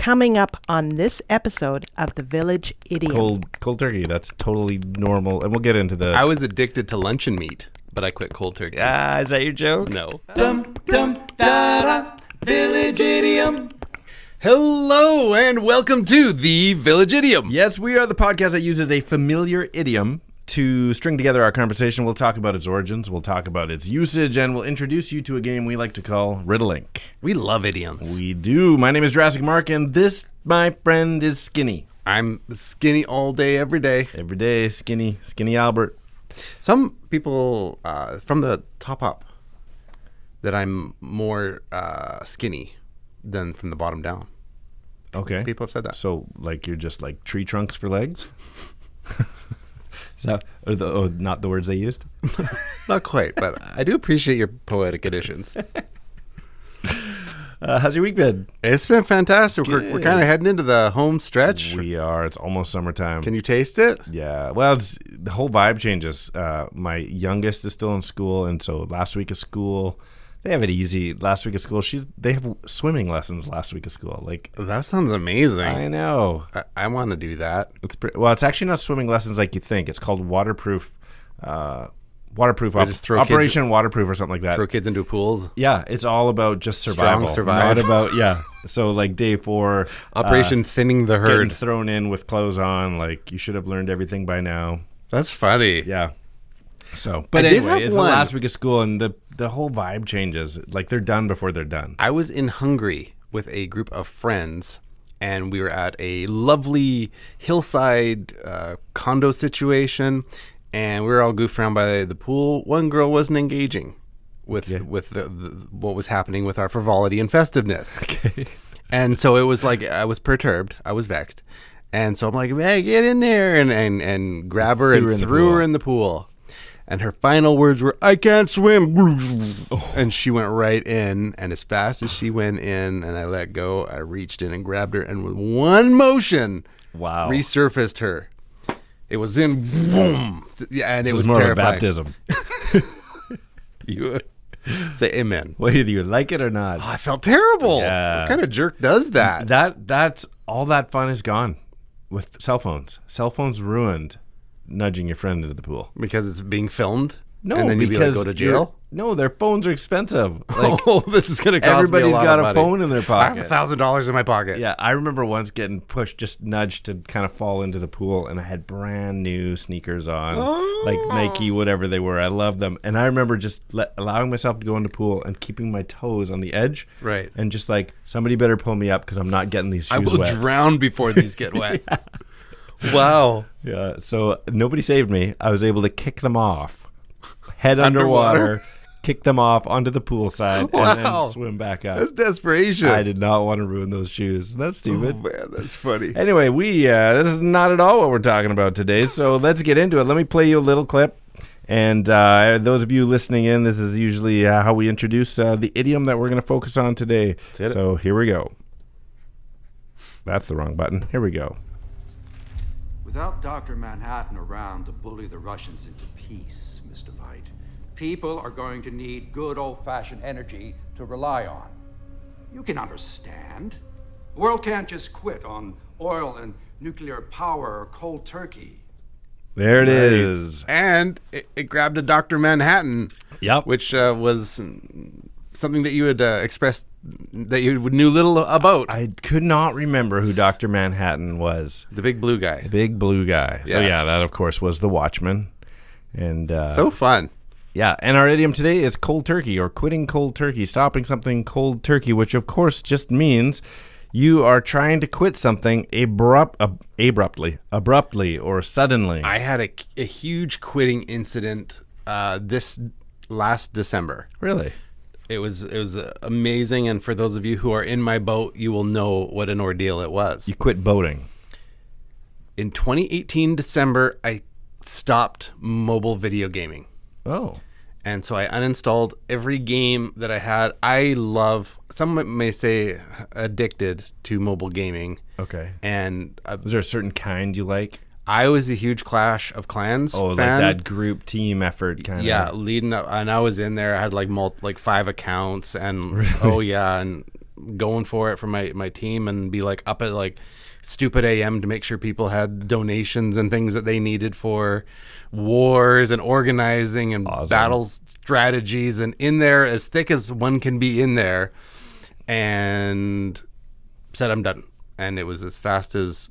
Coming up on this episode of the Village Idiom. Cold turkey. That's totally normal. And we'll get into the... I was addicted to luncheon meat, but I quit cold turkey. Is that your joke? No. Village Idiom. Hello, and welcome to the Village Idiom. Yes, we are the podcast that uses a familiar idiom to string together our conversation. We'll talk about its origins, we'll talk about its usage, and we'll introduce you to a game we like to call Riddlink. We love idioms. We do. My name is Jurassic Mark, and this, my friend, is Skinny. I'm skinny all day, every day. Every day, Skinny Albert. Some people from the top up that I'm more skinny than from the bottom down. Okay. People have said that. So, like, you're just like tree trunks for legs? Is that not the words they used? Not quite, but I do appreciate your poetic additions. How's your week been? It's been fantastic. We're kind of heading into the home stretch. We are. It's almost summertime. Can you taste it? Yeah. Well, the whole vibe changes. My youngest is still in school, and so last week of school, they have it easy. Last week of school, they have swimming lessons last week of school. Like, that sounds amazing. I know. I want to do that. It's actually not swimming lessons like you think. It's called waterproof. Operation Waterproof or something like that. Throw kids into pools. Yeah, it's all about just survival. Survive. Not about So like day 4, Operation Thinning the Herd. Getting thrown in with clothes on. Like, you should have learned everything by now. That's funny. Yeah. So, but anyway, it's the last week of school, and the whole vibe changes. Like, they're done before they're done. I was in Hungary with a group of friends, and we were at a lovely hillside condo situation, and we were all goofing around by the pool. One girl wasn't engaging with what was happening with our frivolity and festiveness. Okay. And so it was like, I was perturbed. I was vexed. And so I'm like, hey, get in there, and grab her and threw her in the pool. And her final words were, I can't swim. And she went right in. And as fast as she went in and I let go, I reached in and grabbed her. And with one motion, resurfaced her. It was in, boom. Yeah, and it was more terrifying. Of a baptism. You say amen. Whether you like it or not. Oh, I felt terrible. Yeah. What kind of jerk does that? That's all that fun is gone with cell phones. Cell phones ruined nudging your friend into the pool. Because it's being filmed? No, and then because go to jail? No, their phones are expensive. Like, this is going to cost everybody's me a lot got of a money. phone in their pocket. I have $1,000 in my pocket. Yeah, I remember once getting pushed, just nudged to kind of fall into the pool, and I had brand new sneakers on, like Nike, whatever they were. I loved them. And I remember just allowing myself to go in the pool and keeping my toes on the edge. Right. And just like, somebody better pull me up because I'm not getting these shoes wet. I will drown before these get wet. Yeah. Wow. Yeah, so nobody saved me. I was able to kick them off, head underwater, kick them off onto the pool side, and then swim back up. That's desperation. I did not want to ruin those shoes. That's stupid. Oh, man, that's funny. Anyway, this is not at all what we're talking about today, so let's get into it. Let me play you a little clip. And those of you listening in, this is usually how we introduce the idiom that we're going to focus on today. So here we go. That's the wrong button. Here we go. Without Dr. Manhattan around to bully the Russians into peace, Mr. Veit, people are going to need good old-fashioned energy to rely on. You can understand. The world can't just quit on oil and nuclear power or cold turkey. There it is. And it grabbed a Dr. Manhattan, which was something that you had expressed that you knew little about. I could not remember who Dr. Manhattan was. The big blue guy. The big blue guy. Yeah. So that of course was the Watchman. And so fun. Yeah, and our idiom today is cold turkey, or quitting cold turkey, stopping something cold turkey, which of course just means you are trying to quit something abruptly or suddenly. I had a huge quitting incident this last December. Really? It was amazing, and for those of you who are in my boat, you will know what an ordeal it was. You quit boating. In 2018 December, I stopped mobile video gaming. Oh. And so I uninstalled every game that I had. I love, some may say addicted to mobile gaming. Okay. And was there a certain kind you like? I was a huge Clash of Clans fan. Like that group team effort kind of. Yeah, leading up, and I was in there. I had like 5 accounts, and and going for it for my team and be like up at like stupid AM to make sure people had donations and things that they needed for wars and organizing and battle strategies, and in there as thick as one can be in there, and said I'm done. And it was as fast as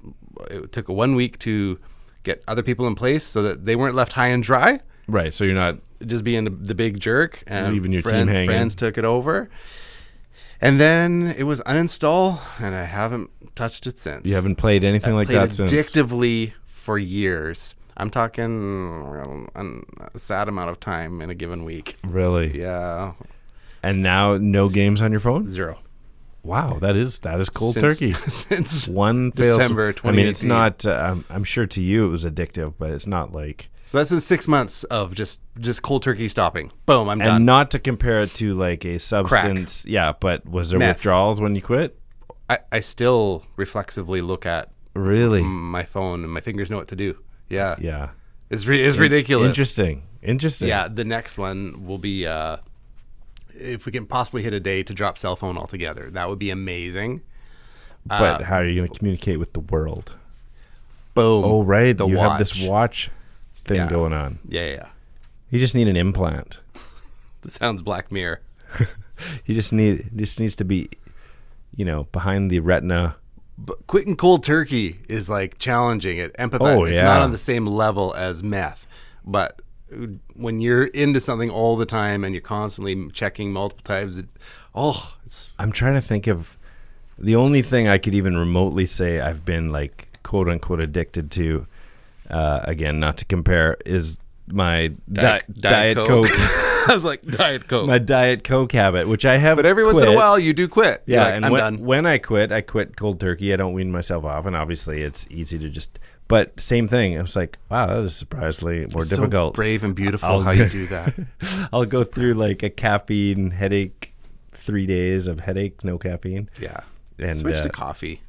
it took 1 week to get other people in place so that they weren't left high and dry. Right. So you're not just being the big jerk, and leaving your team hanging. Friends took it over. And then it was uninstall, and I haven't touched it since. You haven't played anything like that since? Addictively for years. I'm talking a sad amount of time in a given week. Really? Yeah. And now no games on your phone? 0. Wow, that is cold turkey. Since one December 2018. I mean, it's not. I'm sure to you it was addictive, but it's not like. So that's in 6 months of just cold turkey stopping. Boom, I'm done. And not to compare it to like a substance. Crack. Yeah, but was there Meth. withdrawals when you quit? I still reflexively look at really my phone, and my fingers know what to do. Yeah. Yeah. It's ridiculous. Interesting. Yeah, the next one will be if we can possibly hit a day to drop cell phone altogether. That would be amazing. But how are you going to communicate with the world? Boom. Oh, right. You watch. have this watch thing going on. Yeah. You just need an implant. This sounds Black Mirror. You just needs to be, behind the retina. But quitting cold turkey is like challenging it. Empathetic. It's not on the same level as meth. But when you're into something all the time and you're constantly checking multiple times, I'm trying to think of the only thing I could even remotely say I've been like quote unquote addicted to. Again, not to compare, is my Diet Coke. I was like, Diet Coke. My Diet Coke habit, which I have. But every once in a while, you do quit. Yeah, like, and I'm done. When I quit cold turkey. I don't wean myself off, and obviously it's easy to just. But same thing. I was like, wow, that is surprisingly more difficult. So brave and beautiful how you do that. I'll go through like a caffeine headache, 3 days of headache, no caffeine. Yeah. And switch to coffee.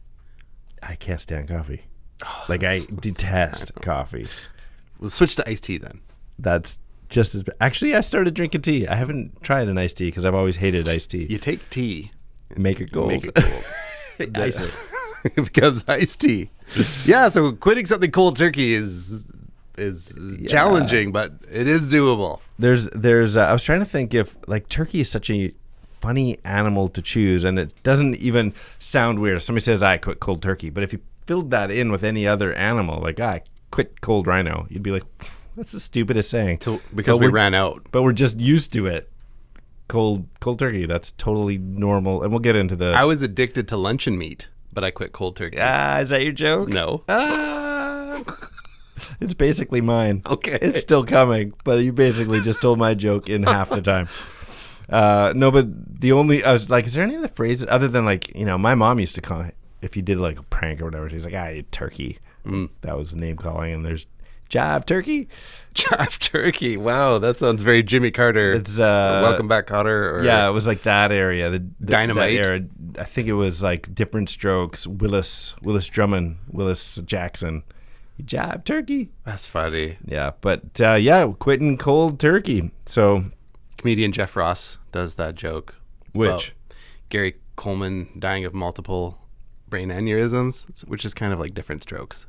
I can't stand coffee. Like I detest coffee. We'll switch to iced tea then. That's just as actually I started drinking tea. I haven't tried an iced tea because I've always hated iced tea. You take tea, make it cold. Ice it. It becomes iced tea. Yeah, so quitting something cold turkey is challenging, but it is doable. There's I was trying to think if like turkey is such a funny animal to choose, and it doesn't even sound weird. If somebody says I quit cold turkey, but if you filled that in with any other animal, like I quit cold rhino, you'd be like, that's the stupidest saying. Because we ran out. But we're just used to it. Cold turkey, that's totally normal. And we'll get into the... I was addicted to luncheon meat, but I quit cold turkey. Is that your joke? No. It's basically mine. Okay. It's still coming, but you basically just told my joke in half the time. No, but I was like, is there any other phrases other than like, my mom used to call it, if you did like a prank or whatever, she was like, I ate turkey. That was the name calling. And there's Jive Turkey. Jive Turkey. Wow, that sounds very Jimmy Carter. It's Welcome Back, Kotter. Yeah, it was like that area. The Dynamite. That era. I think it was like Different Strokes. Willis Drummond. Willis Jackson. Jive Turkey. That's funny. Yeah, but quitting cold turkey. So comedian Jeff Ross does that joke. Which? Gary Coleman dying of multiple brain aneurysms, which is kind of like Different Strokes.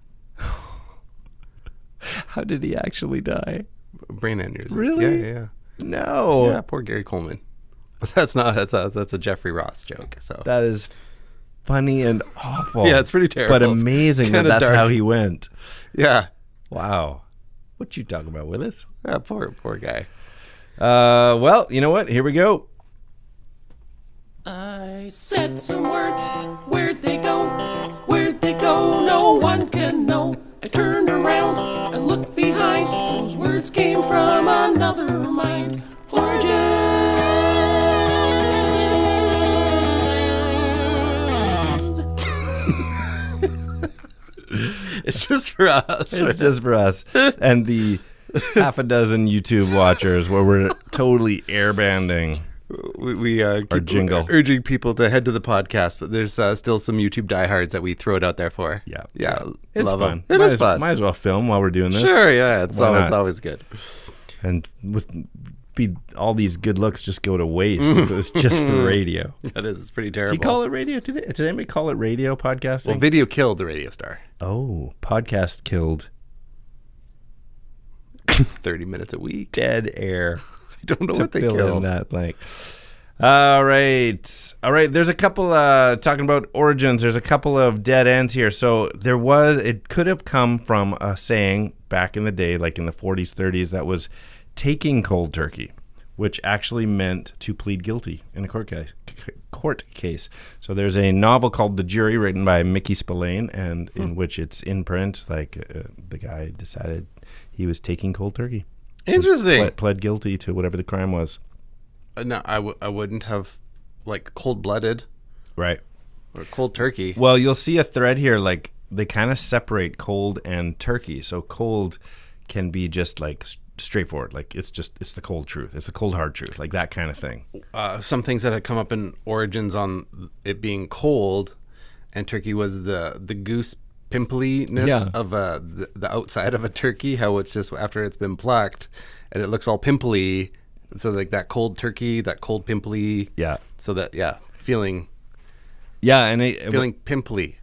How did he actually die? Brain aneurysm. Really? Yeah. No. Yeah, poor Gary Coleman. But that's a Jeffrey Ross joke. So that is funny and awful. Yeah, it's pretty terrible. But amazing that that's dark. How he went. Yeah. Wow. What you talking about, Willis? Yeah, poor guy. Well, you know what? Here we go. I said some words. Where'd they go? Where'd they go? No one can know. I turned around and looked behind. Those words came from another mind. Origins. It's just for us. It's just for us. And the half a dozen YouTube watchers where we're totally airbanding. We keep jingle. Urging people to head to the podcast, but there's still some YouTube diehards that we throw it out there for. Yeah. It's fun. It is fun. Might as well film while we're doing this. It's always good. And with all these good looks just go to waste if it was just for radio. That is. It's pretty Do terrible. you call it radio? Does anybody call it radio podcasting? Well, video killed the radio star. Oh, podcast killed. 30 minutes a week. Dead air. I don't know To what they fill in killed. that blank. All right. There's a couple talking about origins. There's a couple of dead ends here. So it could have come from a saying back in the day, like in the 40s, 30s, that was taking cold turkey, which actually meant to plead guilty in a court case. So there's a novel called The Jury, written by Mickey Spillane, and in which it's in print. Like the guy decided he was taking cold turkey. Interesting. Pled guilty to whatever the crime was. No, I wouldn't have, like, cold-blooded Right. or cold turkey. Well, you'll see a thread here, like they kind of separate cold and turkey. So cold can be just like straightforward, like it's the cold truth. It's the cold hard truth, like that kind of thing. Some things that had come up in origins on it being cold, and turkey was the goose pimpliness of the outside of a turkey, how it's just after it's been plucked and it looks all pimply. So like that cold turkey, that cold pimply. Yeah. So that feeling pimply.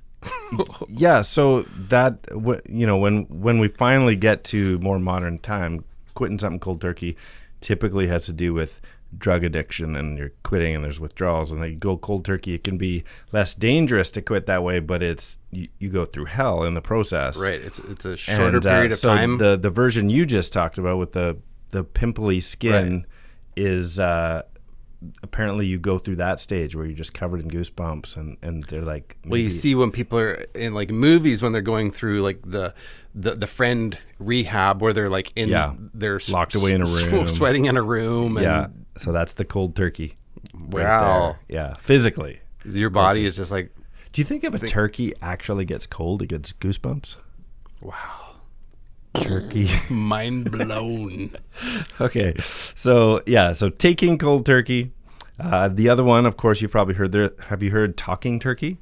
Yeah. So that when we finally get to more modern time, quitting something cold turkey typically has to do with drug addiction, and you're quitting and there's withdrawals, and then you go cold turkey. It can be less dangerous to quit that way, but it's you go through hell in the process. Right. It's a shorter period of so time. The version you just talked about with the pimply skin is apparently you go through that stage where you're just covered in goosebumps, and they're like, well, you see when people are in like movies when they're going through like the friend rehab where they're like in they're locked away in a room, sweating in a room. And so that's the cold turkey. Wow. Yeah, physically. Your body is just like. Do you think if a turkey actually gets cold, it gets goosebumps? Wow. Turkey. Mind blown. Okay. So taking cold turkey. The other one, of course, you've probably heard there. Have you heard talking turkey?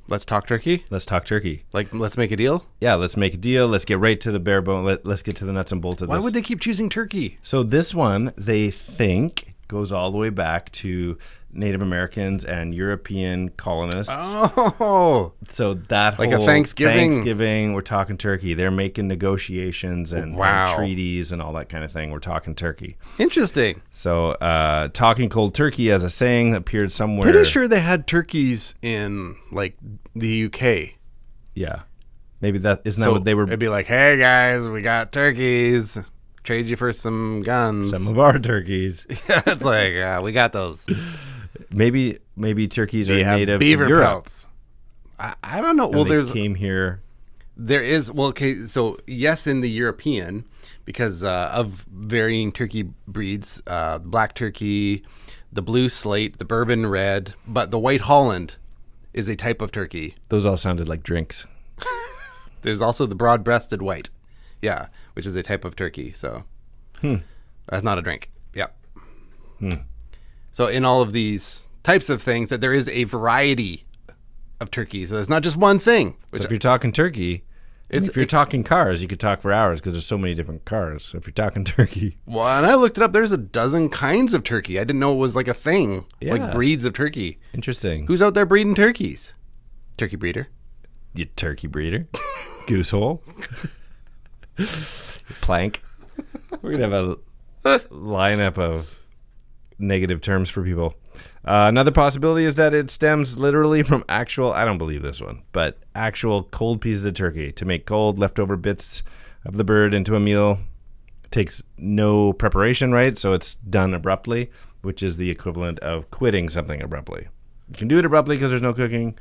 Let's talk turkey? Let's talk turkey. Like, let's make a deal? Yeah, let's make a deal. Let's get right to the bare bone. Let's get to the nuts and bolts of this. Why would they keep choosing turkey? So this one, they think, goes all the way back to Native Americans and European colonists. Oh. So that like whole a Thanksgiving, we're talking turkey. They're making negotiations and treaties and all that kind of thing. We're talking turkey. Interesting. So talking cold turkey as a saying appeared somewhere. Pretty sure they had turkeys in like the UK. Yeah. Maybe that isn't that what they were. It'd be like, hey guys, we got turkeys. Trade you for some guns. Some of our turkeys. Yeah, it's like, we got those. Maybe turkeys are native beaver to Europe. pelts. I don't know. Well, they came here. There is okay. So yes, in the European, because of varying turkey breeds, black turkey, the blue slate, the bourbon red, but the white Holland is a type of turkey. Those all sounded like drinks. There's also the broad-breasted white, which is a type of turkey. So that's not a drink. Yep. So in all of these types of things, that there is a variety of turkeys. So it's not just one thing. So if you're talking turkey, if you're talking cars, you could talk for hours because there's so many different cars. So if you're talking turkey. Well, and I looked it up. There's a dozen kinds of turkey. I didn't know it was like a thing, like breeds of turkey. Interesting. Who's out there breeding turkeys? Turkey breeder. You turkey breeder. Goose hole. Plank. We're going to have a lineup of negative terms for people. Another possibility is that it stems literally from actual, I don't believe this one, but actual cold pieces of turkey. To make cold leftover bits of the bird into a meal takes no preparation, right? So it's done abruptly, which is the equivalent of quitting something abruptly. You can do it abruptly because there's no cooking.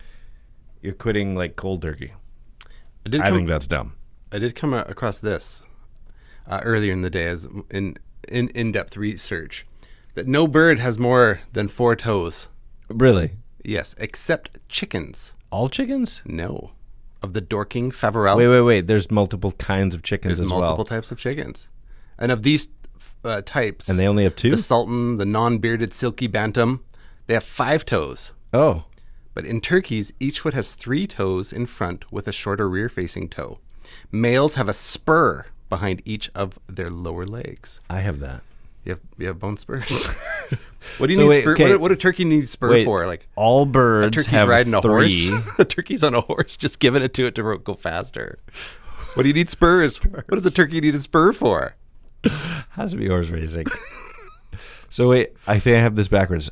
You're quitting like cold turkey. I think that's dumb. I did come across this earlier in the day as in-depth research. That no bird has more than 4 toes. Really? Yes, except chickens. All chickens? No. Of the Dorking Favorelle. Wait. There's multiple kinds of chickens There's as well. multiple types of chickens. And of these types... And they only have 2? The Sultan, the non-bearded silky bantam, they have 5 toes. Oh. But in turkeys, each foot has 3 toes in front with a shorter rear-facing toe. Males have a spur behind each of their lower legs. I have that. You have bone spurs. What do you need spur? okay. What do turkey need spur for? Like all a birds turkey's have riding a 3. horse. A turkey's on a horse, just giving it to go faster. What do you need spurs? What does a turkey need a spur for? Has to be horse racing. So wait, I think I have this backwards.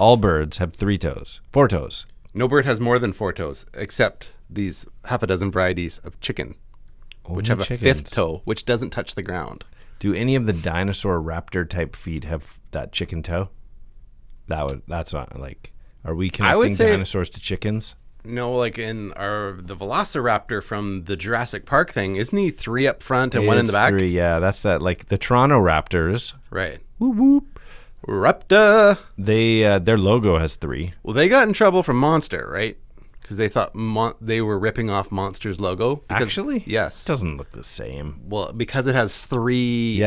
All birds have 4 toes. No bird has more than 4 toes, except these half a dozen varieties of chicken, which have a 5th toe, which doesn't touch the ground. Do any of the dinosaur raptor type feet have that chicken toe? That's not like. Are we connecting dinosaurs to chickens? No, like in the Velociraptor from the Jurassic Park thing, isn't he 3 up front and 1 in the back? 3, yeah. That's that. Like the Toronto Raptors. Right. Whoop whoop. Raptor. Their logo has 3. Well, they got in trouble from Monster, right? Because they thought they were ripping off Monster's logo. Actually? Yes. It doesn't look the same. Well, because it has 3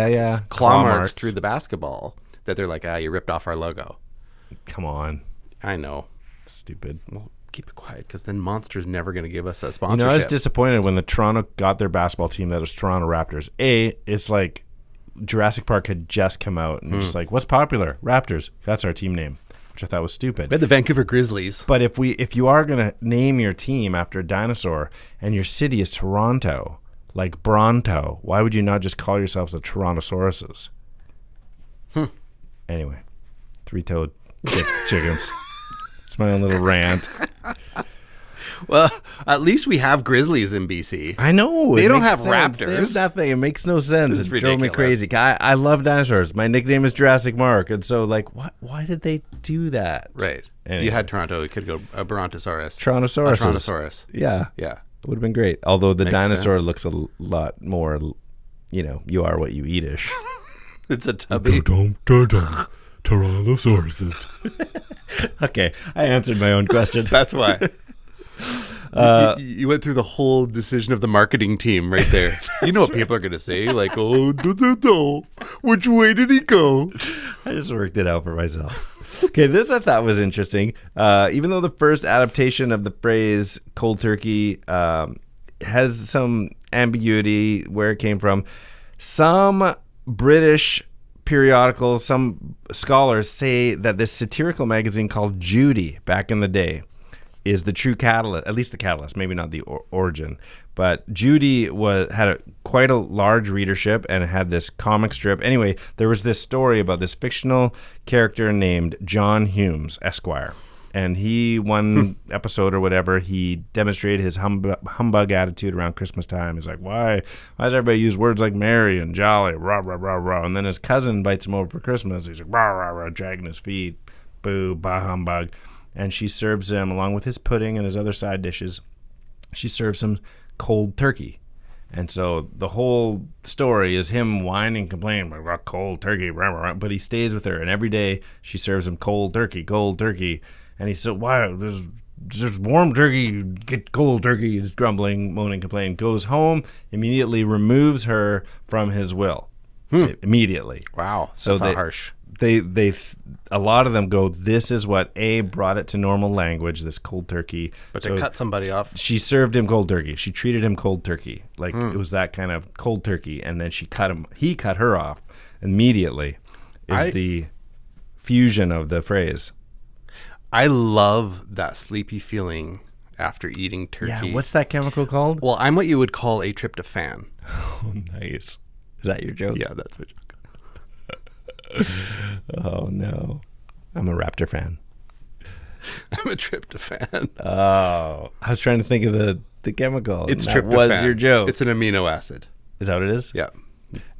claw marks marks through the basketball, that they're like, you ripped off our logo. Come on. I know. Stupid. Well, keep it quiet, because then Monster's never going to give us a sponsorship. I was disappointed when the Toronto got their basketball team that was Toronto Raptors. It's like Jurassic Park had just come out, and just like, what's popular? Raptors. That's our team name, which I thought was stupid. We had the Vancouver Grizzlies. But if you are gonna name your team after a dinosaur and your city is Toronto, like Bronto, why would you not just call yourselves the Torontosauruses? Anyway, 3-toed chickens. It's my own little rant. Well, at least we have grizzlies in BC. I know. They don't have sense. raptors. They have nothing. It makes no sense. It's It drove me ridiculous. crazy. I love dinosaurs. My nickname is Jurassic Mark. And so, like, why did they do that? Right. Anyway. You had Toronto. It could go a Brontosaurus. Tyrannosaurus. A Tyrannosaurus. Yeah. Yeah. It would have been great. Although the Makes dinosaur sense. looks a lot more, you are what you eat-ish. It's a tubby. Tyrannosauruses. Okay. I answered my own question. That's why. You went through the whole decision of the marketing team right there. You know what people are going to say? Like, which way did he go? I just worked it out for myself. Okay, this I thought was interesting. Even though the first adaptation of the phrase cold turkey has some ambiguity where it came from, some British periodicals, some scholars say that this satirical magazine called Judy back in the day is the true catalyst, at least the catalyst, maybe not the origin. But Judy had quite a large readership and had this comic strip. Anyway, there was this story about this fictional character named John Humes, Esquire. And he, one episode or whatever, he demonstrated his humbug attitude around Christmas time. He's like, why does everybody use words like merry and jolly, rah, rah, rah, rah. And then his cousin invites him over for Christmas. He's like, rah, rah, rah, dragging his feet, boo, bah, humbug. And she serves him, along with his pudding and his other side dishes, she serves him cold turkey. And so the whole story is him whining, complaining about cold turkey, rah, rah, rah, but he stays with her. And every day she serves him cold turkey. And he said, why? There's warm turkey, get cold turkey. He's grumbling, moaning, complaining. Goes home, immediately removes her from his will. Immediately. Wow. So that's not harsh. They a lot of them go, this is what brought it to normal language, this cold turkey. But to cut somebody off. She served him cold turkey. She treated him cold turkey. Like it was that kind of cold turkey. And then he cut her off immediately is the fusion of the phrase. I love that sleepy feeling after eating turkey. Yeah, what's that chemical called? Well, I'm what you would call a tryptophan. Oh, nice. Is that your joke? Yeah, that's my joke. Oh, no. I'm a Raptor fan. I'm a tryptophan. Oh, I was trying to think of the chemical. It's that tryptophan. was your joke. It's an amino acid. Is that what it is? Yeah.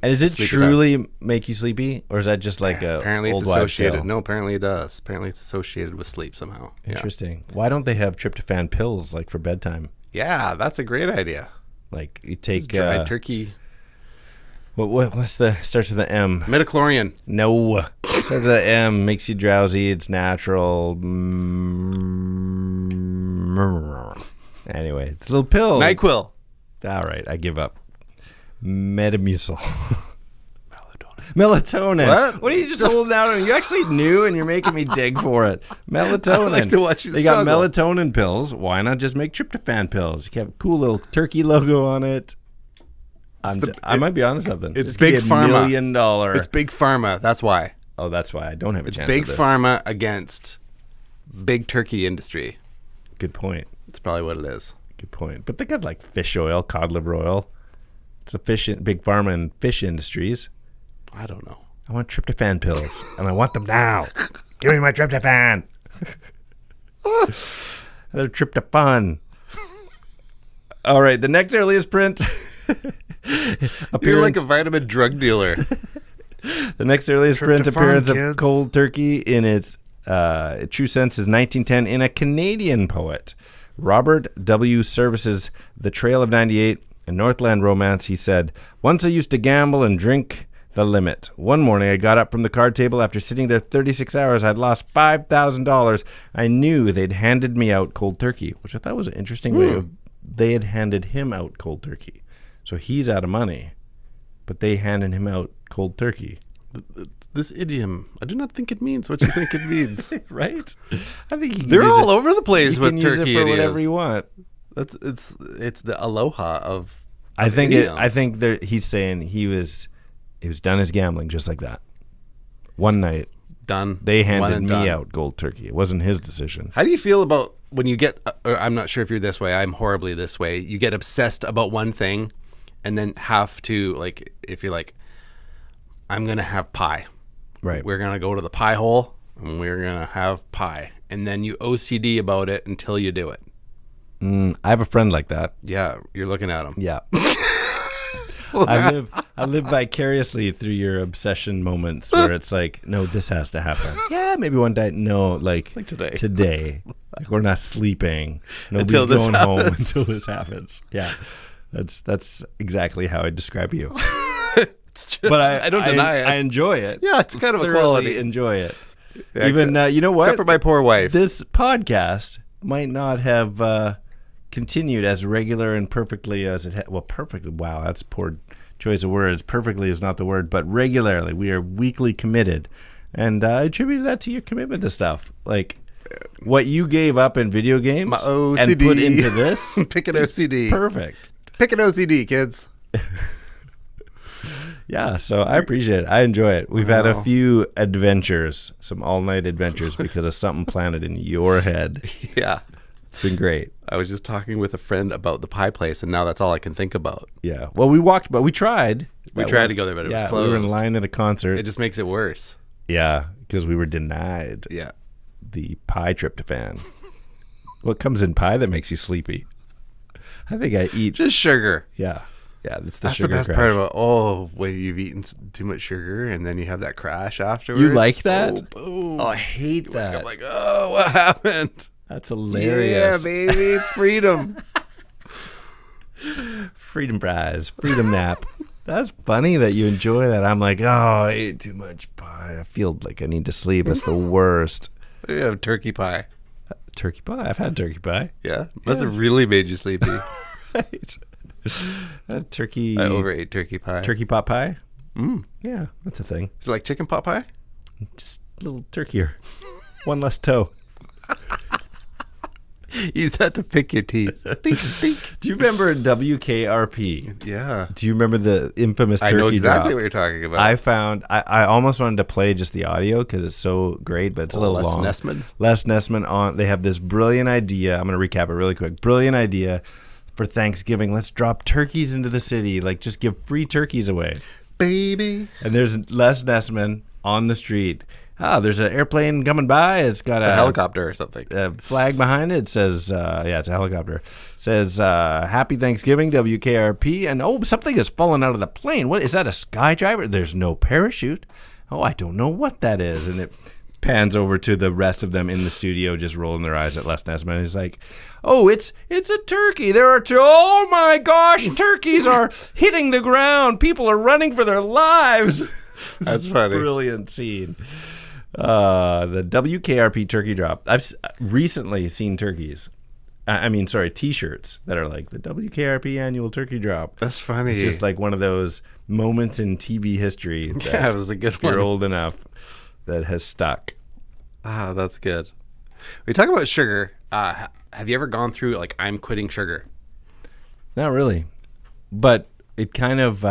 And does it Sleepy truly make you sleepy? Or is that just like a Apparently it's old wives' associated. tale? No, apparently it does. Apparently it's associated with sleep somehow. Interesting. Why don't they have tryptophan pills like for bedtime? Yeah, that's a great idea. Like you take Dried turkey. What's starts with the M? Midichlorian. No. Starts with the M. Makes you drowsy. It's natural. Anyway, it's a little pill. NyQuil. All right, I give up. Metamucil. Melatonin. What are you just holding out on? You actually knew, and you're making me dig for it. Melatonin. I like to watch you They got struggle. melatonin pills. Why not just make tryptophan pills? You have a cool little turkey logo on it. I might be onto something. It's This could big be $1 pharma. million. It's big pharma. That's why. Oh, that's why I don't have a chance. Big at this. pharma against big turkey industry. Good point. That's probably what it is. Good point. But they got like fish oil, cod liver oil. It's a big pharma and fish industries. I don't know. I want tryptophan pills, and I want them now. Give me my tryptophan. Another tryptophan. All right, the next earliest print. You're like a vitamin drug dealer. The next earliest print Tryptophan, appearance of kids. Cold Turkey in its true sense is 1910 in a Canadian poet. Robert W. Service's The Trail of 98 and Northland Romance, he said, "Once I used to gamble and drink the limit. One morning I got up from the card table after sitting there 36 hours. I'd lost $5,000. I knew they'd handed me out cold turkey," which I thought was an interesting way of, they had handed him out cold turkey. So he's out of money, but they handed him out cold turkey. This idiom, I do not think it means what you think it means. Right? I think They're all over the place with use turkey it for idioms. whatever you want. It's the aloha of I think idioms. he's saying he was done his gambling just like that. One night Done. they One handed and me done. out cold turkey. It wasn't his decision. How do you feel about when you get, or I'm not sure if you're this way, I'm horribly this way, you get obsessed about one thing and then have to, like, if you're like, I'm going to have pie. Right. We're going to go to the pie hole and we're going to have pie. And then you OCD about it until you do it. I have a friend like that. Yeah, you're looking at him. Yeah. I live vicariously through your obsession moments where it's like, no, this has to happen. Yeah, maybe one day. No, like today. Today. Like, we're not sleeping. Nobody's Until this going home happens. until this happens. Yeah. That's exactly how I describe you. But I don't deny it. I enjoy it. Yeah, it's kind of a Thoroughly quality. enjoy it. Yeah, Even you know what? Except for my poor wife. This podcast might not have continued as regular and perfectly as it perfectly. Wow, that's poor choice of words. Perfectly is not the word, but regularly. We are weekly committed, and I attribute that to your commitment to stuff like what you gave up in video games My OCD. and put into this. Pick an is OCD. Perfect. Pick an OCD, kids. Yeah, so I appreciate it. I enjoy it. We've had a few adventures, some all-night adventures because of something planted in your head. Yeah. It's been great. I was just talking with a friend about the pie place, and now that's all I can think about. Yeah. Well, we walked, but we tried. We tried to go there, but it was closed. We were in line at a concert. It just makes it worse. Yeah, because we were denied Yeah. the pie tryptophan. What comes in pie that makes you sleepy? I think I eat. Just sugar. Yeah. Yeah, that's the That's sugar the best crash. part about, when you've eaten too much sugar and then you have that crash afterwards. You like that? Oh, boom. Oh, I hate that. I'm like, oh, what happened? That's Yeah, hilarious. baby, it's freedom. Freedom prize, freedom nap. That's funny that you enjoy that. I'm like, oh, I ate too much pie. I feel like I need to sleep. It's the worst. We have turkey pie. Turkey pie. I've had turkey pie. Yeah? Must have really made you sleepy. Right. Turkey. I overate turkey pie. Turkey pot pie. Yeah, that's a thing. Is it like chicken pot pie? Just a little turkier. One less toe. Use that to pick your teeth. Dink, dink. Do you remember WKRP? Yeah. Do you remember the infamous turkey I know exactly drop? what you're talking about. I found I almost wanted to play just the audio because it's so great, but it's a little Les long. Nessman? Les Nessman on. They have this brilliant idea. I'm going to recap it really quick. Brilliant idea for Thanksgiving. Let's drop turkeys into the city. Like just give free turkeys away. Baby. And there's Les Nessman on the street. There's an airplane coming by. It's got A helicopter or something. a flag behind it. It says, it's a helicopter. It says, Happy Thanksgiving, WKRP. And, something has fallen out of the plane. What is that, a skydriver? There's no parachute. I don't know what that is. And it pans over to the rest of them in the studio just rolling their eyes at Les Nessman. He's like, it's a turkey. There are oh my gosh, turkeys are hitting the ground. People are running for their lives. That's funny. Brilliant scene. The WKRP turkey drop. I've recently seen turkeys. T-shirts that are like the WKRP annual turkey drop. That's funny. It's just like one of those moments in TV history. That Yeah, it was a good if you're one. old enough that has stuck. That's good. We talk about sugar. Have you ever gone through like I'm quitting sugar? Not really, but it kind of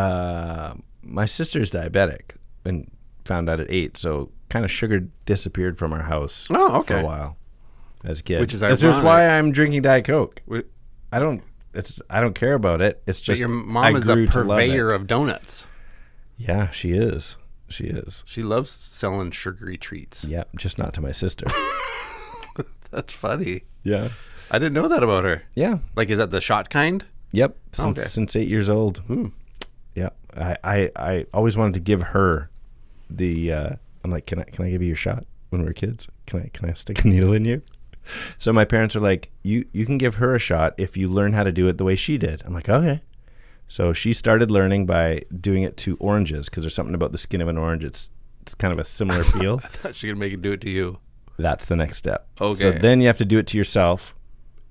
my sister's diabetic and found out at 8, so kind of sugar disappeared from our house for a while as a kid. Which is that's ironic. just why I'm drinking Diet Coke. Wait. I don't care about it. It's But just your mom is a grew to love purveyor it. of donuts. Yeah, she is. She loves selling sugary treats. Yep, just not to my sister. That's funny. Yeah. I didn't know that about her. Yeah. Like, is that the shot kind? Yep. Okay. Since 8 years old. Yeah. I always wanted to give her the. I'm like, can I give you your shot when we were kids? Can I stick a needle in you? So my parents are like, you can give her a shot if you learn how to do it the way she did. I'm like, okay. So she started learning by doing it to oranges because there's something about the skin of an orange. It's kind of a similar feel. I thought she could make it do it to you. That's the next step. Okay. So then you have to do it to yourself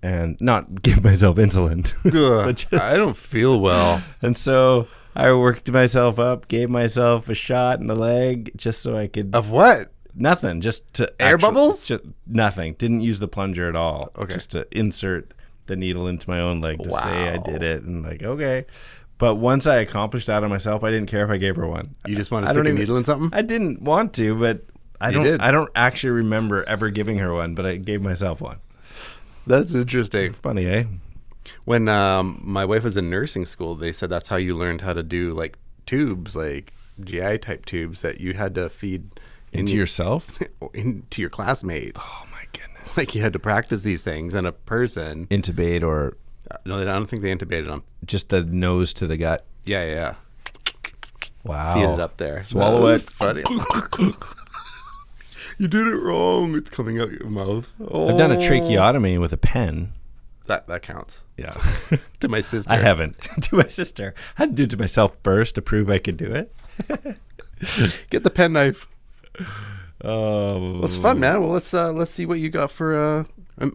and not give myself insulin. Ugh, I don't feel well. And so I worked myself up, gave myself a shot in the leg just so I could. Of what? Nothing. Just to. Air bubbles? Nothing. Didn't use the plunger at all. Okay. Just to insert the needle into my own leg to Wow. say I did it. And like, okay. But once I accomplished that on myself, I didn't care if I gave her one. You just want to stick a needle in something? I didn't want to, but I did. don't actually remember ever giving her one, but I gave myself one. That's interesting. Funny, eh? When my wife was in nursing school, they said that's how you learned how to do like tubes, like GI type tubes that you had to feed Into yourself? into your classmates. Oh my goodness. Like you had to practice these things, and a person. Intubate or No, I don't think they intubated them. just the nose to the gut. Yeah. Wow. Feed it up there. Swallow That was it. Funny. You did it wrong. It's coming out your mouth. Oh. I've done a tracheotomy with a pen. That counts. Yeah. To my sister. I haven't. To my sister. I had to do it to myself first to prove I could do it. Get the pen-knife. Oh. Well, it's fun, man. Well, let's see what you got for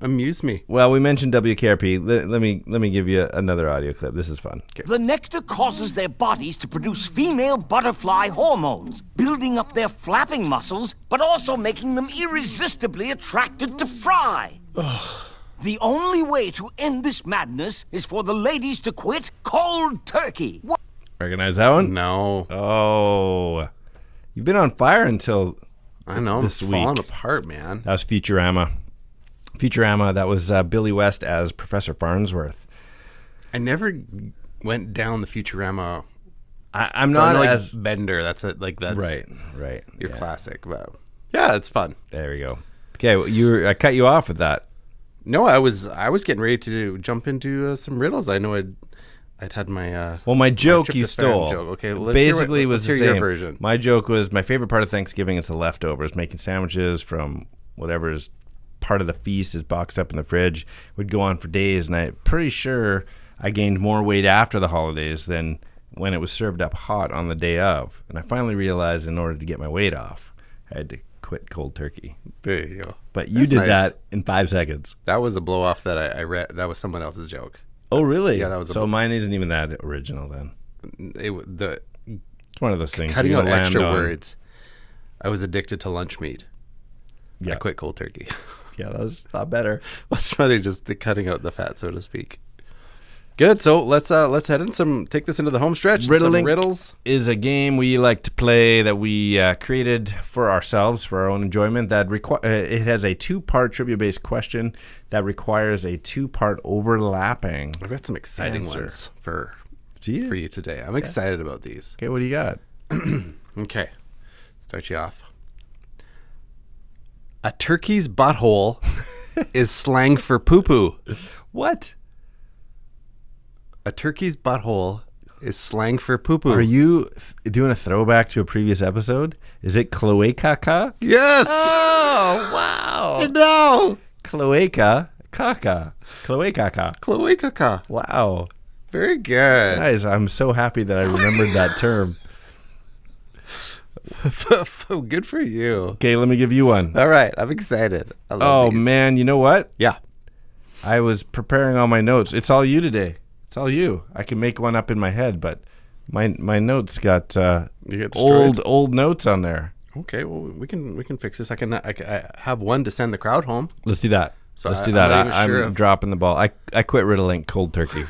amuse me. Well, we mentioned WKRP. Let me give you another audio clip. This is fun. The nectar causes their bodies to produce female butterfly hormones, building up their flapping muscles, but also making them irresistibly attracted to fry. The only way to end this madness is for the ladies to quit cold turkey. Recognize that one? No. Oh. You've been on fire until I know. this I'm falling week. apart, man. That was Futurama. That was Billy West as Professor Farnsworth. I never went down the Futurama. I'm So I not know, like, as... Bender. That's Right. your Yeah. classic. But yeah, it's fun. There we go. Okay, well, I cut you off with that. No, I was getting ready to jump into some riddles. I know I'd had my Well, my joke you tryptophan stole. joke. Okay, let's basically hear was let's the hear same. your version. My joke was my favorite part of Thanksgiving is the leftovers, making sandwiches from whatever is part of the feast is boxed up in the fridge. Would go on for days, and I'm pretty sure I gained more weight after the holidays than when it was served up hot on the day of. And I finally realized in order to get my weight off, I had to quit cold turkey. There you go. But you That's did nice. that in 5 seconds. That was a blow off that I read. That was someone else's joke. Oh, really? Yeah, that was so mine isn't even that original then. The It's one of those things. cutting you out gotta land extra on. words. I was addicted to lunch meat. Yeah. I quit cold turkey. Yeah, that was a lot better. That's funny, just the cutting out the fat, so to speak. Good. So let's head in take this into the home stretch. Riddling Some riddles is a game we like to play that we created for ourselves for our own enjoyment. That it has a 2-part trivia-based question that requires a 2-part overlapping. I've got some exciting Answer. ones for you? you today. I'm excited about these. Okay, what do you got? Okay, start you off. A turkey's butthole is slang for poo-poo. What? A turkey's butthole is slang for poo-poo. Are you doing a throwback to a previous episode? Is it cloaca? Yes. Oh, wow. No. Cloaca caca. Cloaca. Wow. Very good. Guys, I'm so happy that I remembered that term. Good for you. Okay, let me give you one. All right, I'm excited. I love Oh, these. man, you know what? Yeah. I was preparing all my notes. It's all you today. It's all you. I can make one up in my head, but my notes got You get destroyed. old notes on there. Okay, well we can fix this. I have one to send the crowd home. Let's do that. So Let's I- do I'm that. not even I'm sure if- dropping the ball. I quit riddling cold turkey.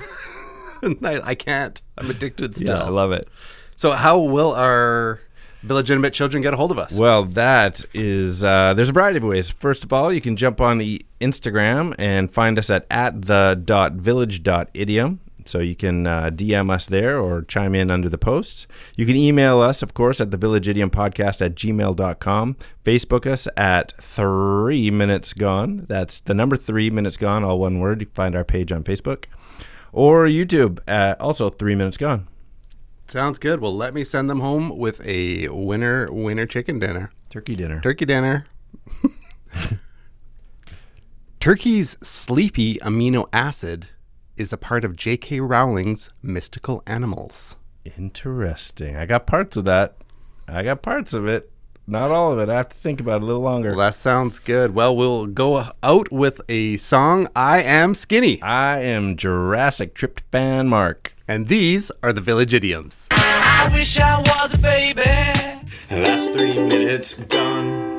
I can't. I'm addicted still. Yeah, I love it. So how will our illegitimate children get a hold of us? Well, that is, there's a variety of ways. First of all, you can jump on the Instagram and find us at the.village.idiom. So you can DM us there or chime in under the posts. You can email us, of course, at thevillageidiompodcast@gmail.com. Facebook us at 3 Minutes Gone. That's the number 3 Minutes Gone, all one word. You can find our page on Facebook. Or YouTube at also 3 Minutes Gone. Sounds good. Well, let me send them home with a winner chicken dinner. Turkey dinner. Turkey dinner. Turkey's sleepy amino acid is a part of J.K. Rowling's mystical animals. Interesting. I got parts of that. I got parts of it. Not all of it. I have to think about it a little longer. Well, that sounds good. Well, we'll go out with a song, I Am Skinny. I am Jurassic Tryptophan Mark. And these are the Village Idioms. I wish I was a baby. That's 3 minutes gone.